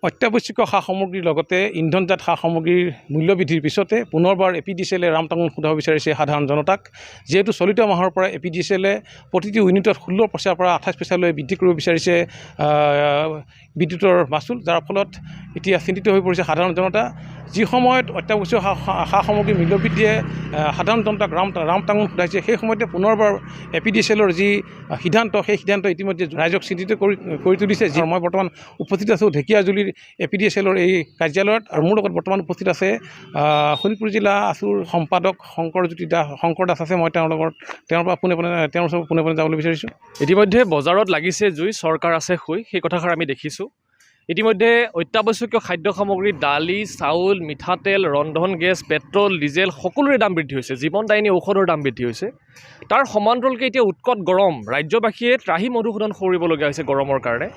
অত্যাৱশ্যকীয় সা সামগ্ৰীৰ লগতে ইন্ধনজাত সা সামগ্ৰীৰ মূল্য বৃদ্ধিৰ পিছতে পুনৰবাৰ APDCL ৰামটাঙন সোধাব বিচাৰিছে সাধাৰণ জনতাক। যিহেতু চলিত মাহৰ পৰা APDCL প্ৰতিটো ইউনিটত 16 পইচাৰ পৰা 28 পইচালৈ বৃদ্ধি কৰিব বিচাৰিছে বিদ্যুতৰ মাচুল, যাৰ ফলত এতিয়া চিন্তিত হৈ পৰিছে সাধাৰণ জনতা। যি সময়ত অত্যাৱশ্যকীয় সা সামগ্ৰীৰ মূল্য বৃদ্ধিয়ে সাধাৰণ জনতাক ৰামটাঙন সোধাইছে, সেই সময়তে পুনৰবাৰ APDCLৰ যি সিদ্ধান্ত, সেই সিদ্ধান্ত ইতিমধ্যে ৰাইজক চিন্তিত কৰি তুলিছে। মই বৰ্তমান উপস্থিত আছোঁ ঢেকীয়াজুলিৰ APDCLৰ এই কাৰ্যালয়ত, আৰু মোৰ লগত বৰ্তমান উপস্থিত আছে শোণিতপুৰ জিলা আছুৰ সম্পাদক শংকৰ দাস আছে। মই তেওঁৰ পৰা পোনে পোনে যাবলৈ বিচাৰিছোঁ। ইতিমধ্যে বজাৰত লাগিছে জুই, চৰকাৰ আছে শুই, সেই কথাষাৰ আমি দেখিছোঁ। ইতিমধ্যে অত্যাৱশ্যকীয় খাদ্য সামগ্ৰী, দালি, চাউল, মিঠাতেল, ৰন্ধন গেছ, পেট্ৰল, ডিজেল সকলোৰে দাম বৃদ্ধি হৈছে। জীৱনদায়িনী ঔষধৰ দাম বৃদ্ধি হৈছে। তাৰ সমান্তৰালকৈ এতিয়া উৎকট গৰম, ৰাজ্যবাসীয়ে ত্ৰাহি মধুসূদন সৰিবলগীয়া হৈছে গৰমৰ কাৰণে,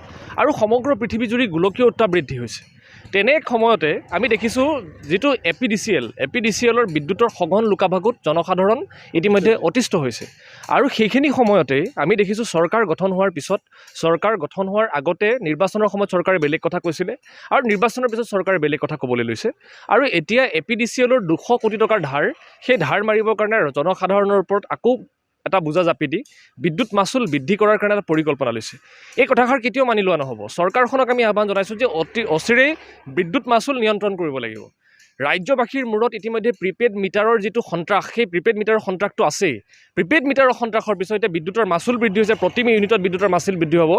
আৰু সমগ্ৰ পৃথিৱীজুৰি গোলকীয় উত্তাপ বৃদ্ধি হৈছে। তেনে সময়তে আমি দেখিছোঁ যিটো APDCLৰ বিদ্যুতৰ সঘন লুকাভাকুত জনসাধাৰণ ইতিমধ্যে অতিষ্ঠ হৈছে। আৰু সেইখিনি সময়তে আমি দেখিছোঁ চৰকাৰ গঠন হোৱাৰ পিছত, চৰকাৰ গঠন হোৱাৰ আগতে নিৰ্বাচনৰ সময়ত চৰকাৰে বেলেগ কথা কৈছিলে, আৰু নিৰ্বাচনৰ পিছত চৰকাৰে বেলেগ কথা ক'বলৈ লৈছে। আৰু এতিয়া APDCLৰ 200 কোটি টকাৰ ধাৰ, সেই ধাৰ মাৰিবৰ কাৰণে জনসাধাৰণৰ ওপৰত আকৌ এটা বোজা জাপি দি বিদ্যুৎ মাচুল বৃদ্ধি কৰাৰ কাৰণে এটা পৰিকল্পনা লৈছে। এই কথাষাৰ কেতিয়াও মানি লোৱা নহ'ব। চৰকাৰখনক আমি আহ্বান জনাইছোঁ যে অতি অচিৰেই বিদ্যুৎ মাচুল নিয়ন্ত্ৰণ কৰিব লাগিব। ৰাজ্যবাসীৰ মূৰত ইতিমধ্যে প্ৰিপেইড মিটাৰৰ যিটো সন্ত্ৰাস, সেই প্ৰিপেইড মিটাৰৰ সন্ত্ৰাসটো আছেই। প্ৰিপেইড মিটাৰৰ সন্ত্ৰাসৰ পিছতে বিদ্যুতৰ মাচুল বৃদ্ধি হৈছে, প্ৰতি ইউনিটত বিদ্যুতৰ মাচুল বৃদ্ধি হ'ব।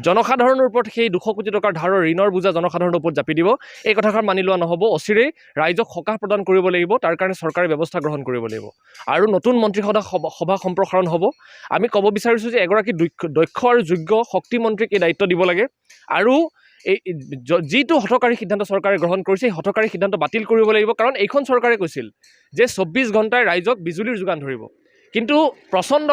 জনসাধাৰণৰ ওপৰত সেই 200 কোটি টকাৰ ধাৰৰ ঋণৰ বোজা জনসাধাৰণৰ ওপৰত জাপি দিব। এই কথাষাৰ মানি লোৱা নহ'ব। অচিৰেই ৰাইজক সকাহ প্ৰদান কৰিব লাগিব, তাৰ কাৰণে চৰকাৰে ব্যৱস্থা গ্ৰহণ কৰিব লাগিব। আৰু নতুন মন্ত্ৰীসভা সম্প্ৰসাৰণ হ'ব। আমি ক'ব বিচাৰিছোঁ যে এগৰাকী দক্ষ আৰু যোগ্য শক্তিমন্ত্ৰীক এই দায়িত্ব দিব লাগে, আৰু এই যিটো হঠকাৰী সিদ্ধান্ত চৰকাৰে গ্ৰহণ কৰিছে, সেই হঠকাৰী সিদ্ধান্ত বাতিল কৰিব লাগিব। কাৰণ এইখন চৰকাৰে কৈছিল যে 24 ঘণ্টাই ৰাইজক বিজুলীৰ যোগান ধৰিব, কিন্তু প্ৰচণ্ড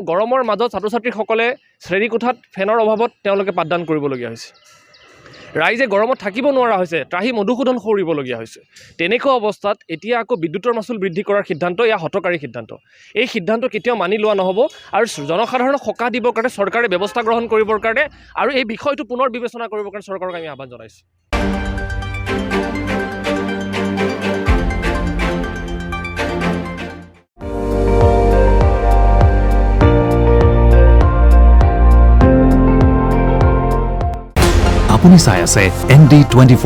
গৰমৰ মাজত ছাত্ৰ ছাত্ৰীসকলে শ্ৰেণীকোঠাত ফেনৰ অভাৱত তেওঁলোকে পাঠদান কৰিবলগীয়া হৈছে। ৰাইজে গৰমত থাকিব নোৱাৰা হৈছে, ত্ৰাহি মধুসূদন সৰিবলগীয়া হৈছে। তেনেকুৱা অৱস্থাত এতিয়া আকৌ বিদ্যুতৰ মাচুল বৃদ্ধি কৰাৰ সিদ্ধান্ত, এয়া হঠকাৰী সিদ্ধান্ত। এই সিদ্ধান্ত কেতিয়াও মানি লোৱা নহ'ব, আৰু জনসাধাৰণক সকাহ দিবৰ কাৰণে চৰকাৰে ব্যৱস্থা গ্ৰহণ কৰিবৰ কাৰণে, আৰু এই বিষয়টো পুনৰ বিবেচনা কৰিবৰ কাৰণে চৰকাৰক আমি আহ্বান জনাইছোঁ। আপুনি চাই আছে ND24,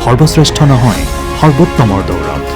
সৰ্বশ্ৰেষ্ঠ নহয় সৰ্বোত্তমৰ দৌৰত।